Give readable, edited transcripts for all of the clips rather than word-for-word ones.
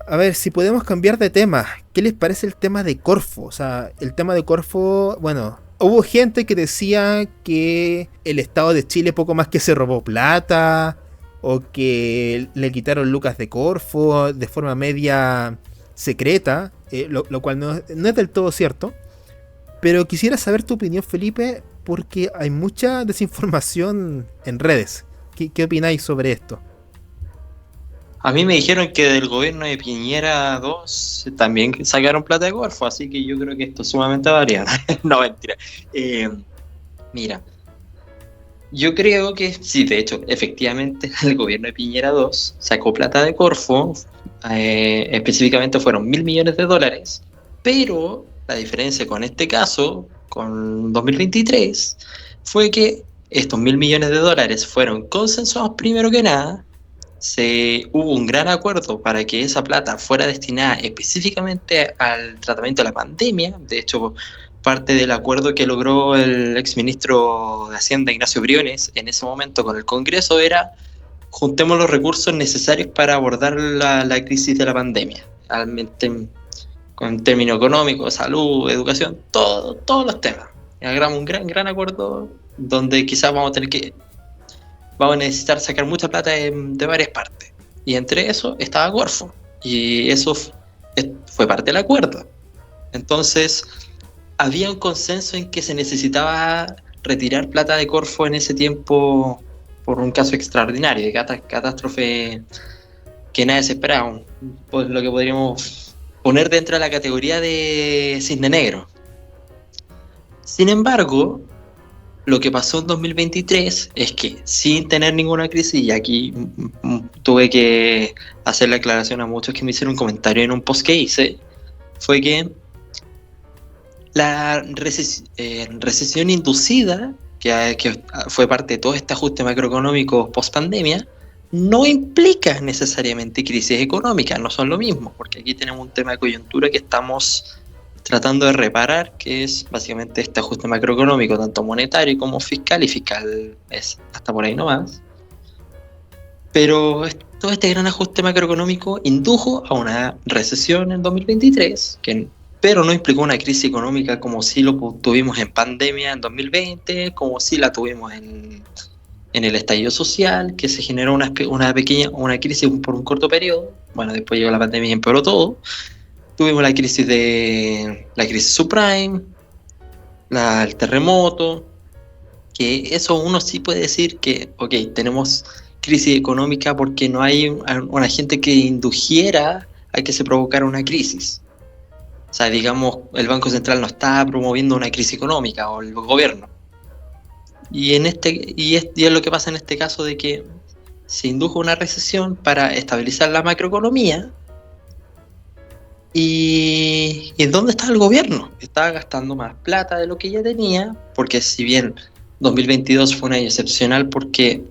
A ver, si podemos cambiar de tema, ¿qué les parece el tema de Corfo? O sea, el tema de Corfo, bueno, hubo gente que decía que el Estado de Chile poco más que se robó plata, o que le quitaron lucas de Corfo de forma media secreta, lo cual no es del todo cierto. Pero quisiera saber tu opinión, Felipe, porque hay mucha desinformación en redes. ¿Qué opináis sobre esto? A mí me dijeron que del gobierno de Piñera 2 también sacaron plata de Corfo, así que yo creo que esto es sumamente variado. No, mentira. Eh, Mira, yo creo que sí, de hecho, efectivamente el gobierno de Piñera 2 sacó plata de Corfo, específicamente fueron $1.000 millones, pero la diferencia con este caso, con 2023, fue que estos $1.000 millones fueron consensuados primero que nada. Hubo un gran acuerdo para que esa plata fuera destinada específicamente al tratamiento de la pandemia. De hecho, parte del acuerdo que logró el exministro de Hacienda, Ignacio Briones, en ese momento con el Congreso era: juntemos los recursos necesarios para abordar la crisis de la pandemia, con términos económicos, salud, educación, todos los temas. Logramos un gran acuerdo donde quizás vamos a necesitar sacar mucha plata de varias partes. Y entre eso estaba Corfo. Y eso fue parte del acuerdo. Entonces, había un consenso en que se necesitaba retirar plata de Corfo en ese tiempo por un caso extraordinario de catástrofe que nadie se esperaba. Pues lo que podríamos poner dentro de la categoría de cisne negro. Sin embargo, lo que pasó en 2023 es que, sin tener ninguna crisis, y aquí tuve que hacer la aclaración a muchos que me hicieron un comentario en un post que hice, fue que la recesión inducida, que fue parte de todo este ajuste macroeconómico post pandemia, no implica necesariamente crisis económica, no son lo mismo, porque aquí tenemos un tema de coyuntura que estamos tratando de reparar, que es básicamente este ajuste macroeconómico, tanto monetario como fiscal, y fiscal es hasta por ahí nomás. Pero todo este gran ajuste macroeconómico indujo a una recesión en 2023, pero no implicó una crisis económica como si lo tuvimos en pandemia en 2020, como si la tuvimos en el estallido social, que se generó una crisis por un corto periodo. Bueno, después llegó la pandemia y empeoró todo. Tuvimos la crisis subprime, el terremoto, que eso uno sí puede decir que, ok, tenemos crisis económica porque no hay un agente que indujera a que se provocara una crisis. O sea, digamos, el Banco Central no está promoviendo una crisis económica, o el gobierno. Y es lo que pasa en este caso, de que se indujo una recesión para estabilizar la macroeconomía. ¿Y dónde está el gobierno? Estaba gastando más plata de lo que ya tenía, porque si bien 2022 fue un año excepcional porque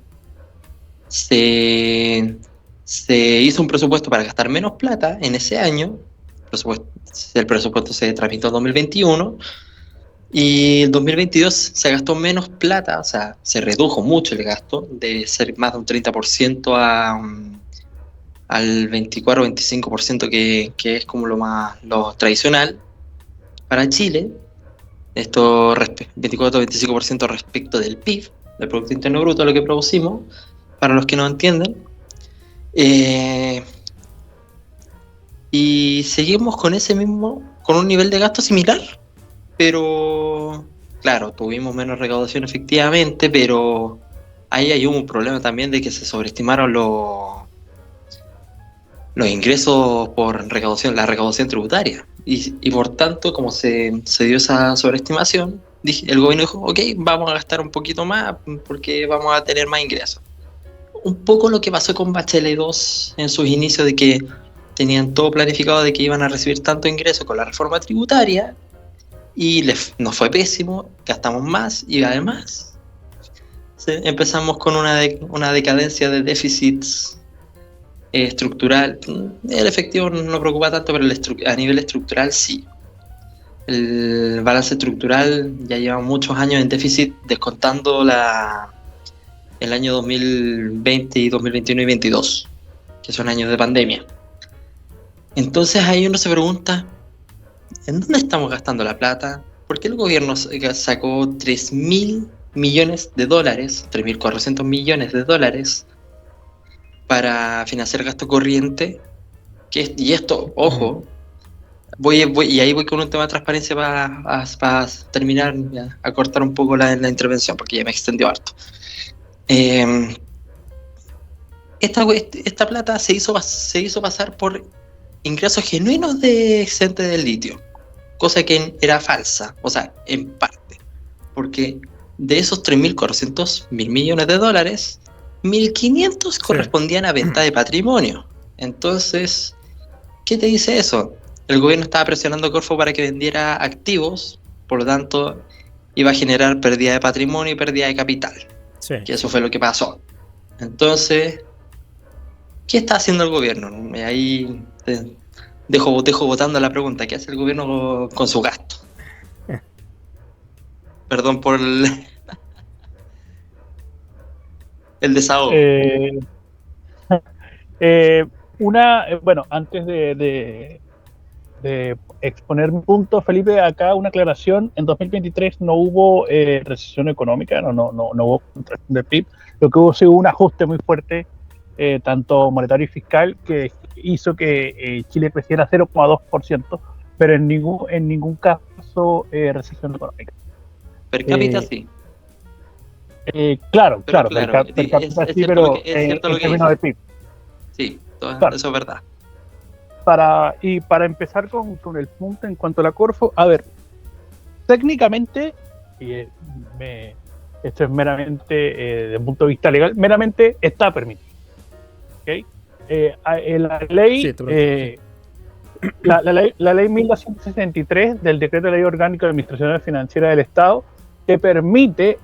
se, se hizo un presupuesto para gastar menos plata en ese año. El presupuesto se tramitó en 2021 y en 2022 se gastó menos plata, o sea, se redujo mucho el gasto, de ser más de un 30% al 24-25% que es como lo tradicional para Chile. Esto 24-25% respecto del PIB, del Producto Interno Bruto, lo que producimos, para los que no entienden. Eh, y seguimos con un nivel de gasto similar, pero claro, tuvimos menos recaudación efectivamente, pero ahí hay un problema también de que se sobreestimaron los ingresos por recaudación, la recaudación tributaria. Y por tanto, como se dio esa sobreestimación, el gobierno dijo, ok, vamos a gastar un poquito más porque vamos a tener más ingresos. Un poco lo que pasó con Bachelet 2 en sus inicios, de que tenían todo planificado de que iban a recibir tanto ingreso con la reforma tributaria y nos fue pésimo, gastamos más y además empezamos con una decadencia de déficits estructural. El efectivo no preocupa tanto, pero a nivel estructural sí. El balance estructural ya lleva muchos años en déficit, descontando el año 2020 y 2021 y 2022, que son años de pandemia. Entonces ahí uno se pregunta, ¿en dónde estamos gastando la plata? ¿Por qué el gobierno sacó 3.000 millones de dólares, 3.400 millones de dólares para financiar gasto corriente? Y esto, ojo, y ahí voy con un tema de transparencia para terminar, ya, a cortar un poco la intervención, porque ya me extendió harto. Eh, esta plata se hizo pasar por ingresos genuinos de excedente del litio, cosa que era falsa, o sea, en parte, porque de esos 3.400.000 millones de dólares, 1.500 correspondían a venta de patrimonio. Entonces, ¿qué te dice eso? El gobierno estaba presionando a Corfo para que vendiera activos, por lo tanto, iba a generar pérdida de patrimonio y pérdida de capital, Sí. que eso fue lo que pasó. Entonces, ¿qué está haciendo el gobierno? Ahí dejo votando la pregunta, ¿qué hace el gobierno con su gasto? Perdón por el desahogo. Bueno, antes de exponer mi punto, Felipe, acá una aclaración. En 2023 no hubo recesión económica, no hubo contracción del PIB. Lo que hubo sí hubo un ajuste muy fuerte, tanto monetario y fiscal, que hizo que Chile creciera 0,2%, pero en ningún caso recesión económica. Per cápita sí. Claro, Pero per claro, cápita es sí, cierto pero es cierto lo en que términos de dices. PIB. Sí, Claro. eso es verdad. Para empezar con el punto en cuanto a la Corfo, a ver, técnicamente, y esto es meramente desde un punto de vista legal, meramente está permitido. ¿Okay? La ley, Sí, sí. la ley 1263 del Decreto de Ley Orgánica de Administración Financiera del Estado te permite,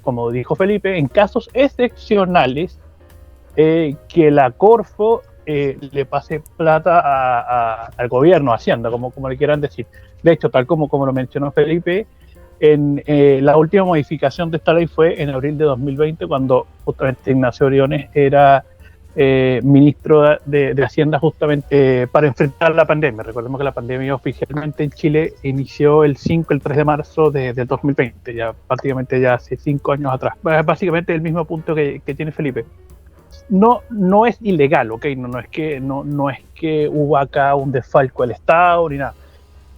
como dijo Felipe, en casos excepcionales, que la Corfo le pase plata al gobierno, a Hacienda, como le quieran decir. De hecho, tal como lo mencionó Felipe, la última modificación de esta ley fue en abril de 2020, cuando justamente Ignacio Briones era ministro de Hacienda, justamente para enfrentar la pandemia. Recordemos que la pandemia oficialmente en Chile inició el 3 de marzo del 2020, ya prácticamente ya hace 5 años atrás. Básicamente el mismo punto que tiene Felipe. No es ilegal, ¿ok? No es que hubo acá un desfalco del Estado ni nada.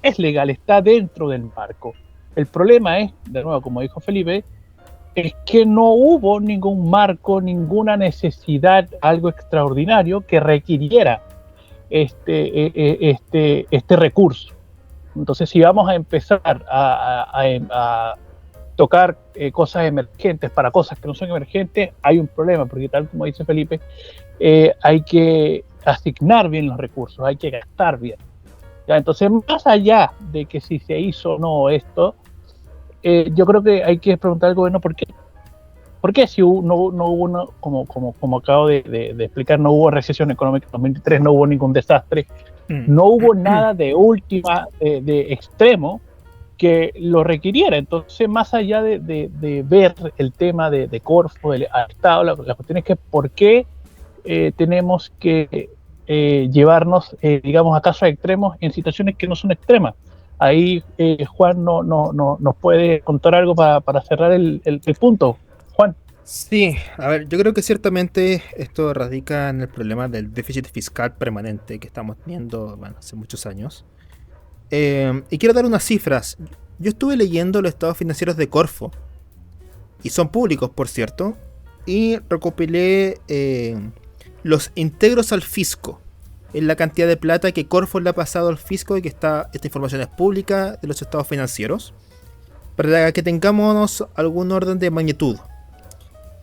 Es legal, está dentro del marco. El problema es, de nuevo, como dijo Felipe, es que no hubo ningún marco, ninguna necesidad, algo extraordinario que requiriera este recurso. Entonces, si vamos a empezar a tocar cosas emergentes para cosas que no son emergentes, hay un problema, porque tal como dice Felipe, hay que asignar bien los recursos, hay que gastar bien. ¿Ya? Entonces, más allá de que si se hizo o no esto, yo creo que hay que preguntar al gobierno por qué. ¿Por qué si no hubo, como acabo de explicar, no hubo recesión económica en 2023, no hubo ningún desastre, no hubo nada de última, de extremo, que lo requiriera? Entonces, más allá de ver el tema de Corfo, del Estado, la cuestión es que ¿por qué tenemos que llevarnos, digamos, a casos extremos en situaciones que no son extremas? Ahí Juan nos puede contar algo para cerrar el punto. Juan. Sí, a ver, yo creo que ciertamente esto radica en el problema del déficit fiscal permanente que estamos teniendo, bueno, hace muchos años. Y quiero dar unas cifras. Yo estuve leyendo los estados financieros de Corfo, y son públicos, por cierto, y recopilé los integros al fisco, en la cantidad de plata que Corfo le ha pasado al fisco, y que esta información es pública de los estados financieros, para que tengamos algún orden de magnitud.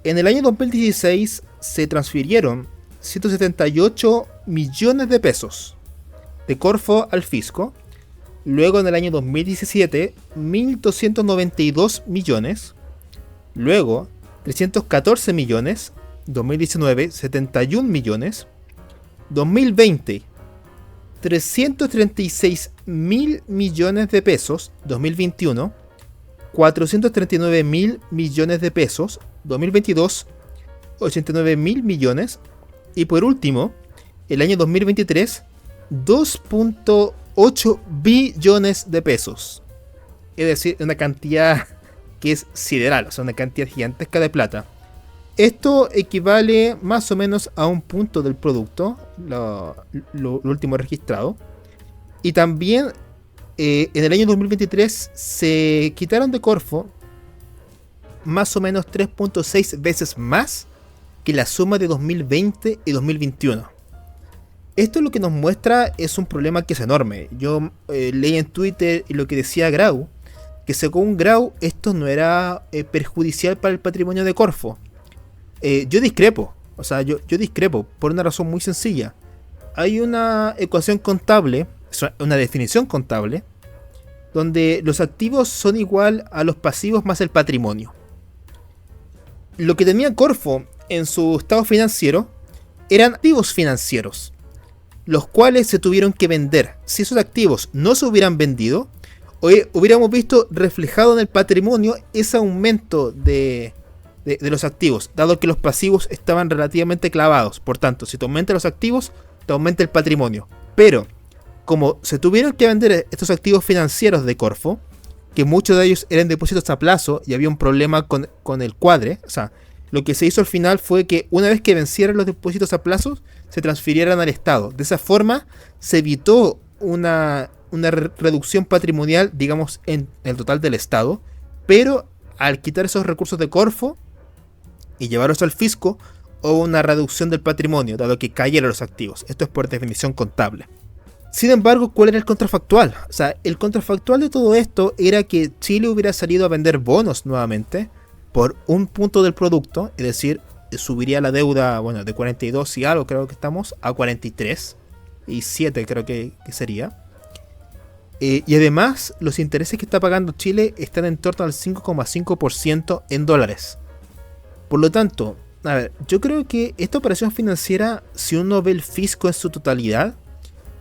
En el año 2016 se transfirieron 178 millones de pesos de Corfo al fisco. Luego en el año 2017, 1.292 millones. Luego, 314 millones. 2019, 71 millones. 2020, 336 mil millones de pesos. 2021, 439 mil millones de pesos. 2022, 89 mil millones. Y por último, el año 2023, 2.8 billones de pesos. Es decir, una cantidad que es sideral, o sea, una cantidad gigantesca de plata. Esto equivale más o menos a un punto del producto, lo último registrado. Y también en el año 2023 se quitaron de Corfo más o menos 3.6 veces más que la suma de 2020 y 2021. Esto lo que nos muestra es un problema que es enorme. Yo leí en Twitter lo que decía Grau, que según Grau esto no era perjudicial para el patrimonio de Corfo. Yo discrepo, o sea, yo discrepo por una razón muy sencilla. Hay una ecuación contable, una definición contable, donde los activos son igual a los pasivos más el patrimonio. Lo que tenía Corfo en su estado financiero eran activos financieros, los cuales se tuvieron que vender. Si esos activos no se hubieran vendido, hoy hubiéramos visto reflejado en el patrimonio ese aumento de los activos, dado que los pasivos estaban relativamente clavados. Por tanto, si te aumentan los activos, te aumenta el patrimonio. Pero, como se tuvieron que vender estos activos financieros de Corfo, que muchos de ellos eran depósitos a plazo y había un problema con el cuadre, o sea, lo que se hizo al final fue que una vez que vencieran los depósitos a plazo, se transfirieran al Estado. De esa forma, se evitó una reducción patrimonial, digamos, en el total del Estado, pero al quitar esos recursos de Corfo y llevarlos al fisco, hubo una reducción del patrimonio, dado que cayeron los activos. Esto es por definición contable. Sin embargo, ¿cuál era el contrafactual? O sea, el contrafactual de todo esto era que Chile hubiera salido a vender bonos nuevamente por un punto del producto, es decir, subiría la deuda, bueno, de 42 y algo creo que estamos, a 43 y 7 creo que sería. Y además, los intereses que está pagando Chile están en torno al 5,5% en dólares. Por lo tanto, a ver, yo creo que esta operación financiera, si uno ve el fisco en su totalidad,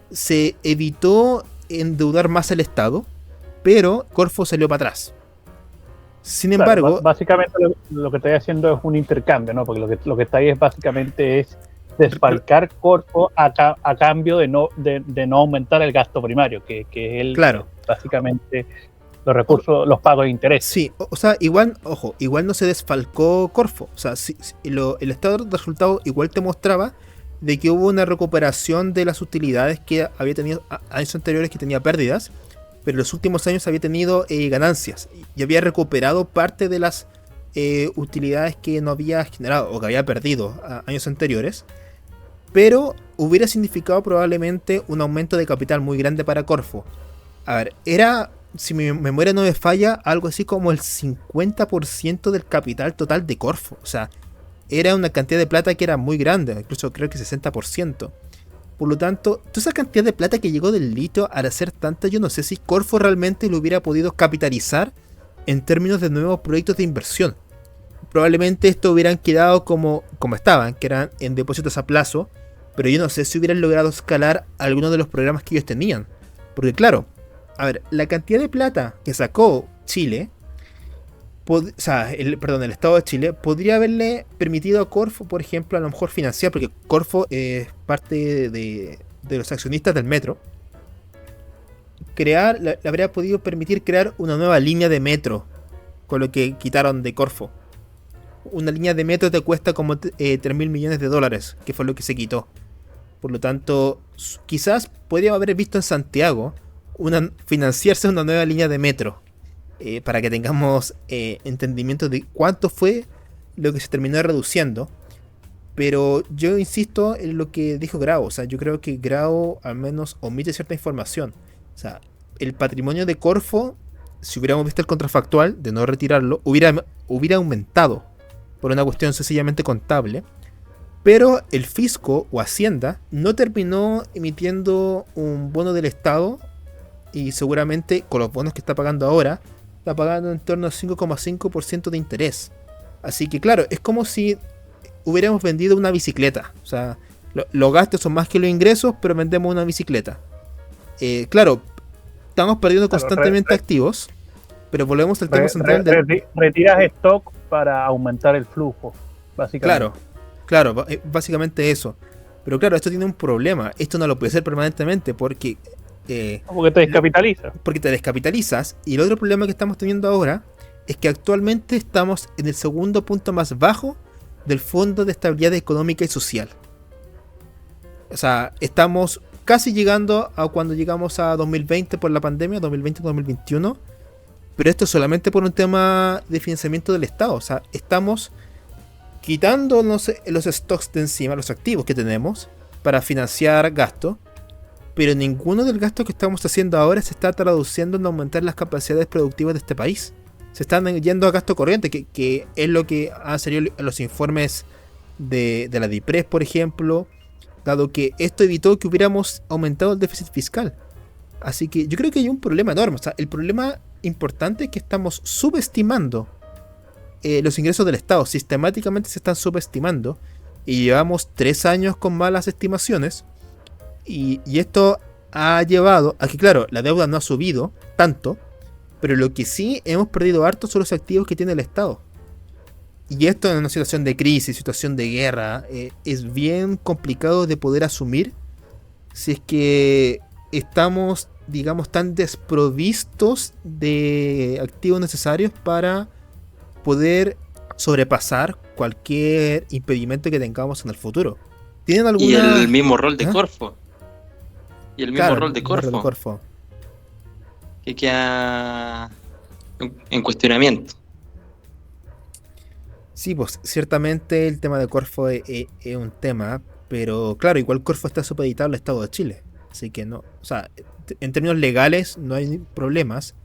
se evitó endeudar más el Estado, pero Corfo salió para atrás. Sin embargo, claro, básicamente lo que está haciendo es un intercambio, ¿no? Porque lo que está ahí es básicamente desfalcar Corfo a cambio de no aumentar el gasto primario, que es el, claro, básicamente los recursos, los pagos de interés. Sí, o sea, igual no se desfalcó Corfo. O sea, el estado de resultados igual te mostraba de que hubo una recuperación de las utilidades que había tenido años anteriores, que tenía pérdidas, pero en los últimos años había tenido ganancias y había recuperado parte de las utilidades que no había generado o que había perdido años anteriores, pero hubiera significado probablemente un aumento de capital muy grande para Corfo. A ver, era, si mi memoria no me falla, algo así como el 50% del capital total de Corfo. O sea, era una cantidad de plata que era muy grande, incluso creo que 60%. Por lo tanto, toda esa cantidad de plata que llegó del litio, al hacer tanta, yo no sé si Corfo realmente lo hubiera podido capitalizar en términos de nuevos proyectos de inversión. Probablemente esto hubieran quedado como estaban, que eran en depósitos a plazo, pero yo no sé si hubieran logrado escalar algunos de los programas que ellos tenían. Porque claro, a ver, la cantidad de plata que sacó Chile, el Estado de Chile, podría haberle permitido a Corfo, por ejemplo, a lo mejor financiar, porque Corfo es parte de los accionistas del metro, le habría podido permitir crear una nueva línea de metro con lo que quitaron de Corfo. Una línea de metro te cuesta como 3.000 millones de dólares, que fue lo que se quitó. Por lo tanto, quizás podría haber visto en Santiago financiarse una nueva línea de metro, para que tengamos entendimiento de cuánto fue lo que se terminó reduciendo. Pero yo insisto en lo que dijo Grau. O sea, yo creo que Grau al menos omite cierta información. O sea, el patrimonio de Corfo, si hubiéramos visto el contrafactual de no retirarlo, hubiera aumentado por una cuestión sencillamente contable. Pero el fisco o Hacienda no terminó emitiendo un bono del Estado, y seguramente con los bonos que está pagando ahora, está pagando en torno al 5,5% de interés. Así que claro, es como si hubiéramos vendido una bicicleta. O sea, los gastos son más que los ingresos, pero vendemos una bicicleta. Claro, estamos perdiendo constantemente activos, pero volvemos al tema central retiras stock para aumentar el flujo, básicamente. Claro, básicamente eso. Pero claro, esto tiene un problema. Esto no lo puede hacer permanentemente porque Porque te descapitaliza. te descapitalizas. Y el otro problema que estamos teniendo ahora es que actualmente estamos en el segundo punto más bajo del Fondo de Estabilidad Económica y Social. O sea, estamos casi llegando a cuando llegamos a 2020 por la pandemia, 2020-2021. Pero esto es solamente por un tema de financiamiento del Estado. O sea, estamos quitando los stocks de encima, los activos que tenemos, para financiar gastos. Pero ninguno del gasto que estamos haciendo ahora se está traduciendo en aumentar las capacidades productivas de este país. Se están yendo a gasto corriente, que es lo que han salido en los informes de la DIPRES, por ejemplo, dado que esto evitó que hubiéramos aumentado el déficit fiscal. Así que yo creo que hay un problema enorme. O sea, el problema importante es que estamos subestimando los ingresos del Estado. Sistemáticamente se están subestimando y llevamos 3 años con malas estimaciones. Y esto ha llevado a que, claro, la deuda no ha subido tanto, pero lo que sí hemos perdido harto son los activos que tiene el Estado. Y esto en una situación de crisis, situación de guerra, es bien complicado de poder asumir si es que estamos, digamos, tan desprovistos de activos necesarios para poder sobrepasar cualquier impedimento que tengamos en el futuro. ¿Tienen alguna... Y el mismo rol de ¿Ah? Corfo. Y el mismo Claro, rol de el rol de Corfo, Corfo. que queda en cuestionamiento. Sí, pues ciertamente el tema de Corfo es un tema, pero claro, igual Corfo está supeditado al Estado de Chile, así que no, o sea, en términos legales no hay problemas,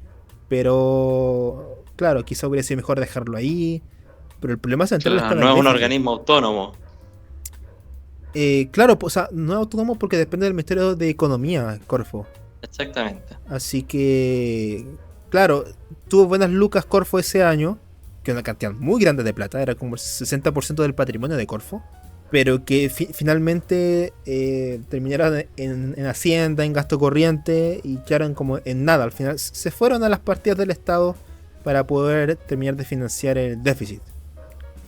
pero claro, quizá hubiera sido mejor dejarlo ahí, pero el problema central Claro, está en no el es un déficit. organismo autónomo. Claro, pues, o sea, no es autónomo porque depende del Ministerio de Economía, Corfo, Exactamente. así que, claro, tuvo buenas lucas Corfo ese año, que una cantidad muy grande de plata, era como el 60% del patrimonio de Corfo, pero que finalmente terminaron en Hacienda, en gasto corriente y quedaron como en nada. Al final se fueron a las partidas del Estado para poder terminar de financiar el déficit.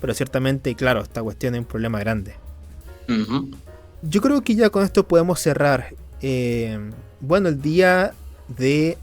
Pero ciertamente, claro, esta cuestión es un problema grande. Ujú. Yo creo que ya con esto podemos cerrar. Bueno, el día de